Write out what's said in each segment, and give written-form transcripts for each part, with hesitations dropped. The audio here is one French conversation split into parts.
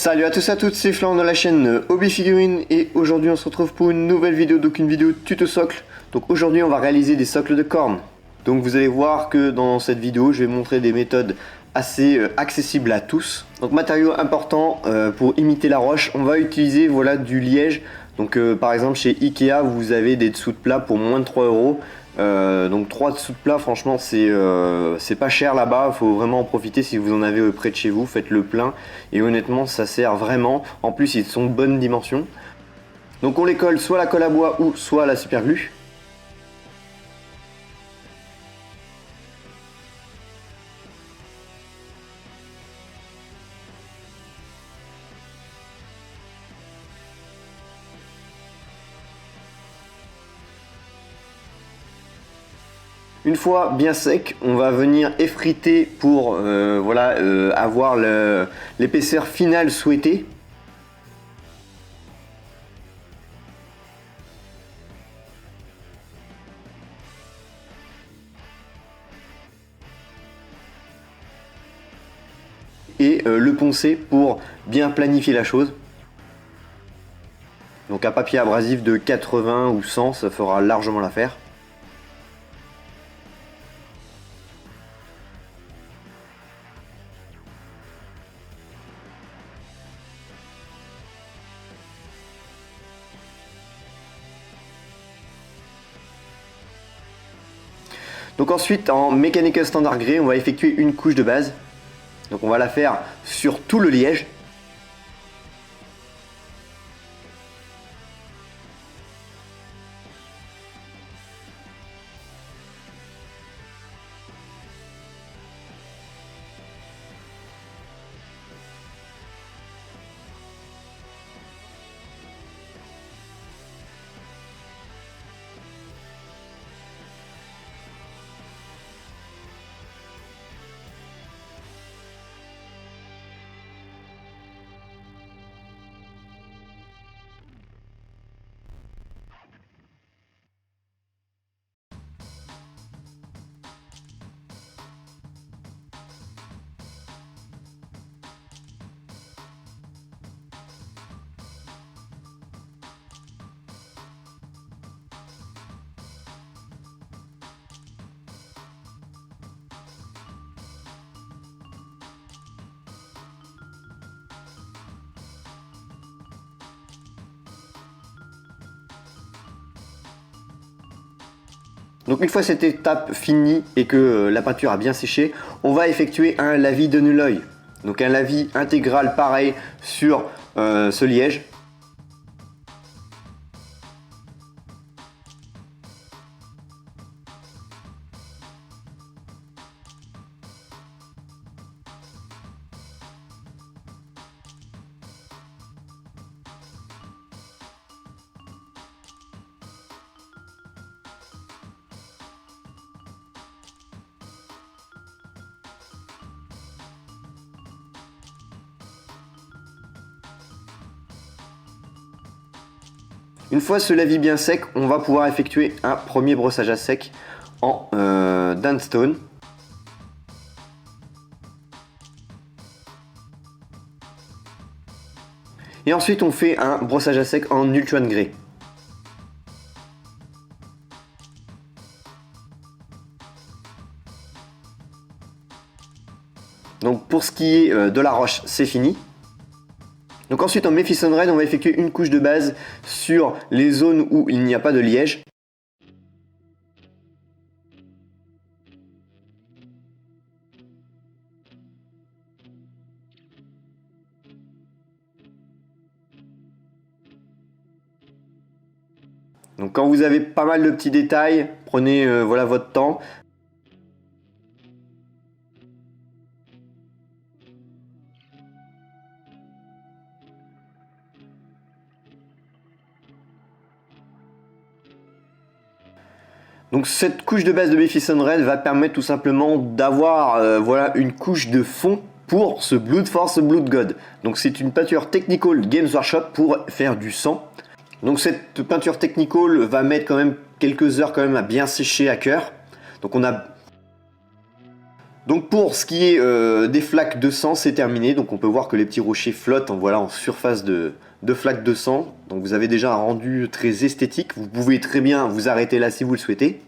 Salut à tous et à toutes, c'est Florent de la chaîne Hobby Figurines et aujourd'hui on se retrouve pour une nouvelle vidéo, donc une vidéo tuto socle. Donc aujourd'hui on va réaliser des socles de cornes. Donc vous allez voir que dans cette vidéo je vais montrer des méthodes assez accessibles à tous. Donc matériaux importants pour imiter la roche, on va utiliser du liège. Donc par exemple chez Ikea vous avez des dessous de plat pour moins de 3 euros. Donc 3 dessous de plat, franchement c'est pas cher là-bas, faut vraiment en profiter. Si vous en avez près de chez vous, faites le plein et honnêtement ça sert vraiment. En plus ils sont de bonne dimension. Donc on les colle soit à la colle à bois ou soit à la super glue. Une fois bien sec, on va venir effriter pour avoir l'épaisseur finale souhaitée. Et le poncer pour bien planifier la chose. Donc un papier abrasif de 80 ou 100, ça fera largement l'affaire. Donc ensuite en mécanique standard grès, on va effectuer une couche de base. Donc on va la faire sur tout le liège. Donc une fois cette étape finie et que la peinture a bien séché, on va effectuer un lavis de nul oeil. Donc un lavis intégral pareil sur ce liège. Une fois ce lavis bien sec, on va pouvoir effectuer un premier brossage à sec en Dunstone. Et ensuite on fait un brossage à sec en Ultron Grey. Donc pour ce qui est de la roche, c'est fini. Donc ensuite en Mephiston Red, on va effectuer une couche de base sur les zones où il n'y a pas de liège. Donc quand vous avez pas mal de petits détails, prenez votre temps. Donc cette couche de base de Mephiston Red va permettre tout simplement d'avoir une couche de fond pour ce Blood Force Blood God. Donc c'est une peinture Technical Games Workshop pour faire du sang. Donc cette peinture Technical va mettre quand même quelques heures à bien sécher à cœur. Donc on a Donc pour ce qui est des flaques de sang, c'est terminé. Donc on peut voir que les petits rochers flottent voilà, en surface de flaques de sang. Donc vous avez déjà un rendu très esthétique. Vous pouvez très bien vous arrêter là si vous le souhaitez.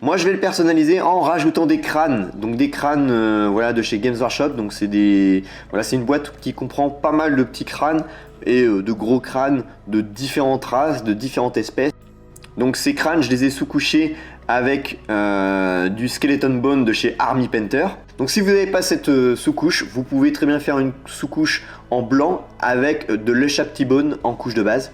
Moi je vais le personnaliser en rajoutant des crânes. Donc des crânes voilà, de chez Games Workshop. Donc c'est une boîte qui comprend pas mal de petits crânes et de gros crânes de différentes races, de différentes espèces. Donc ces crânes, je les ai sous-couchés avec du Skeleton Bone de chez Army Painter. Donc si vous n'avez pas cette sous-couche, vous pouvez très bien faire une sous-couche en blanc avec de l'Ushapti Bone en couche de base.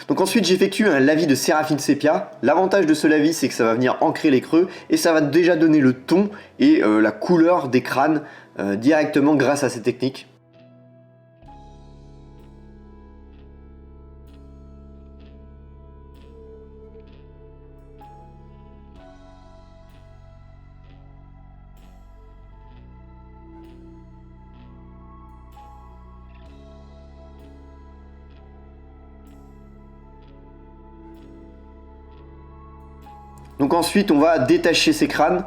Donc ensuite j'effectue un lavis de Séraphine Sépia. L'avantage de ce lavis c'est que ça va venir ancrer les creux et ça va déjà donner le ton et la couleur des crânes directement grâce à ces techniques. Donc ensuite on va détacher ces crânes.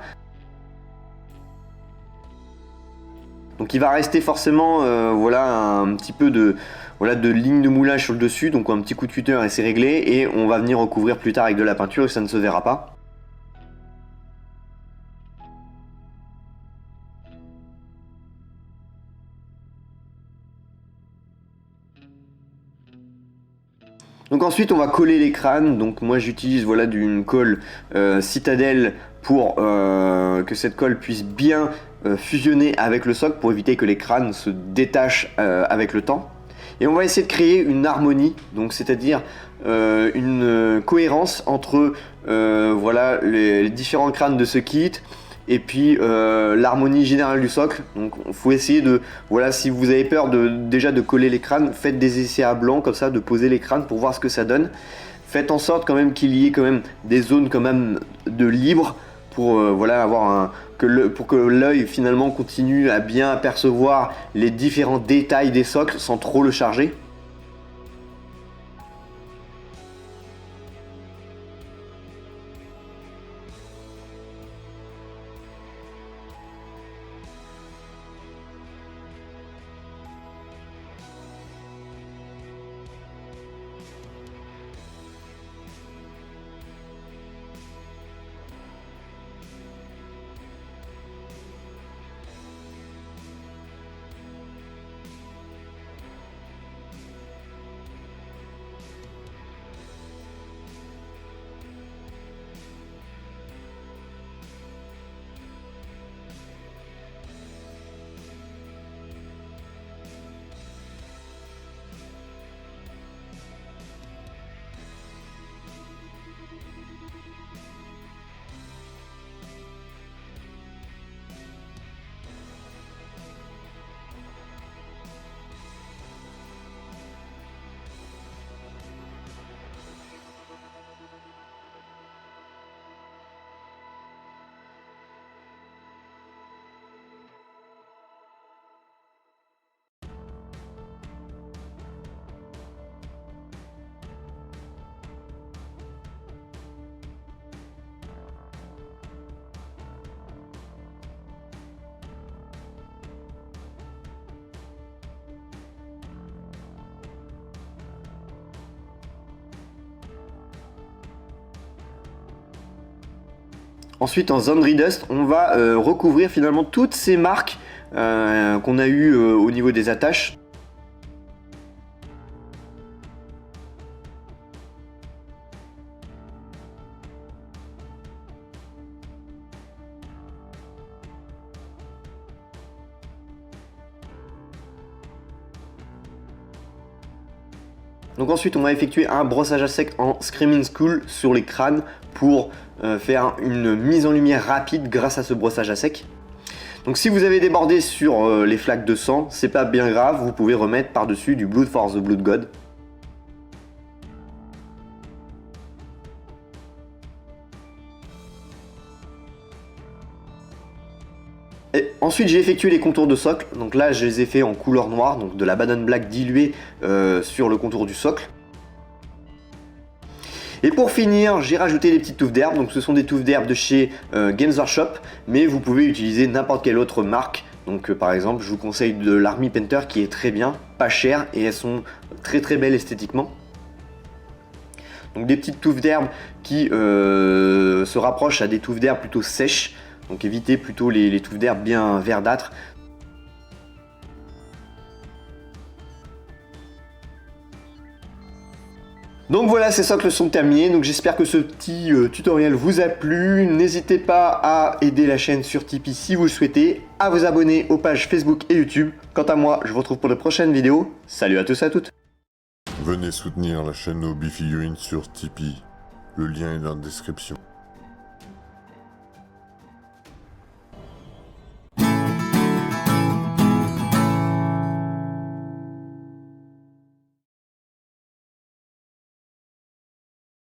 Donc il va rester forcément voilà, un petit peu de ligne de moulage sur le dessus, donc un petit coup de cutter et c'est réglé, et on va venir recouvrir plus tard avec de la peinture et ça ne se verra pas. Donc ensuite on va coller les crânes. Donc moi j'utilise voilà, d'une colle citadelle pour que cette colle puisse bien fusionner avec le socle pour éviter que les crânes se détachent avec le temps. Et on va essayer de créer une harmonie, donc c'est-à-dire une cohérence entre voilà, les différents crânes de ce kit et puis l'harmonie générale du socle. Donc il faut essayer de, voilà, si vous avez peur déjà de coller les crânes, faites des essais à blanc comme ça, de poser les crânes pour voir ce que ça donne. Faites en sorte quand même qu'il y ait quand même des zones quand même de libre pour voilà, avoir pour que l'œil finalement continue à bien apercevoir les différents détails des socles sans trop le charger. Ensuite en zone redust, on va recouvrir finalement toutes ces marques qu'on a eues au niveau des attaches. Donc ensuite on va effectuer un brossage à sec en Screaming Skull sur les crânes pour faire une mise en lumière rapide grâce à ce brossage à sec. Donc si vous avez débordé sur les flaques de sang, c'est pas bien grave, vous pouvez remettre par dessus du Blood for the Blood God. Ensuite j'ai effectué les contours de socle, donc là je les ai fait en couleur noire, donc de la Banane Black diluée sur le contour du socle. Et pour finir, j'ai rajouté des petites touffes d'herbe, donc ce sont des touffes d'herbe de chez Games Workshop, mais vous pouvez utiliser n'importe quelle autre marque. Donc par exemple, je vous conseille de l'Army Painter qui est très bien, pas cher, et elles sont très très belles esthétiquement. Donc des petites touffes d'herbe qui se rapprochent à des touffes d'herbe plutôt sèches, donc évitez plutôt les touffes d'herbe bien verdâtres. Donc voilà, ces socles sont terminés, donc j'espère que ce petit tutoriel vous a plu. N'hésitez pas à aider la chaîne sur Tipeee si vous le souhaitez, à vous abonner aux pages Facebook et YouTube. Quant à moi, je vous retrouve pour de prochaines vidéos. Salut à tous et à toutes. Venez soutenir la chaîne Hobby Figurines sur Tipeee. Le lien est dans la description.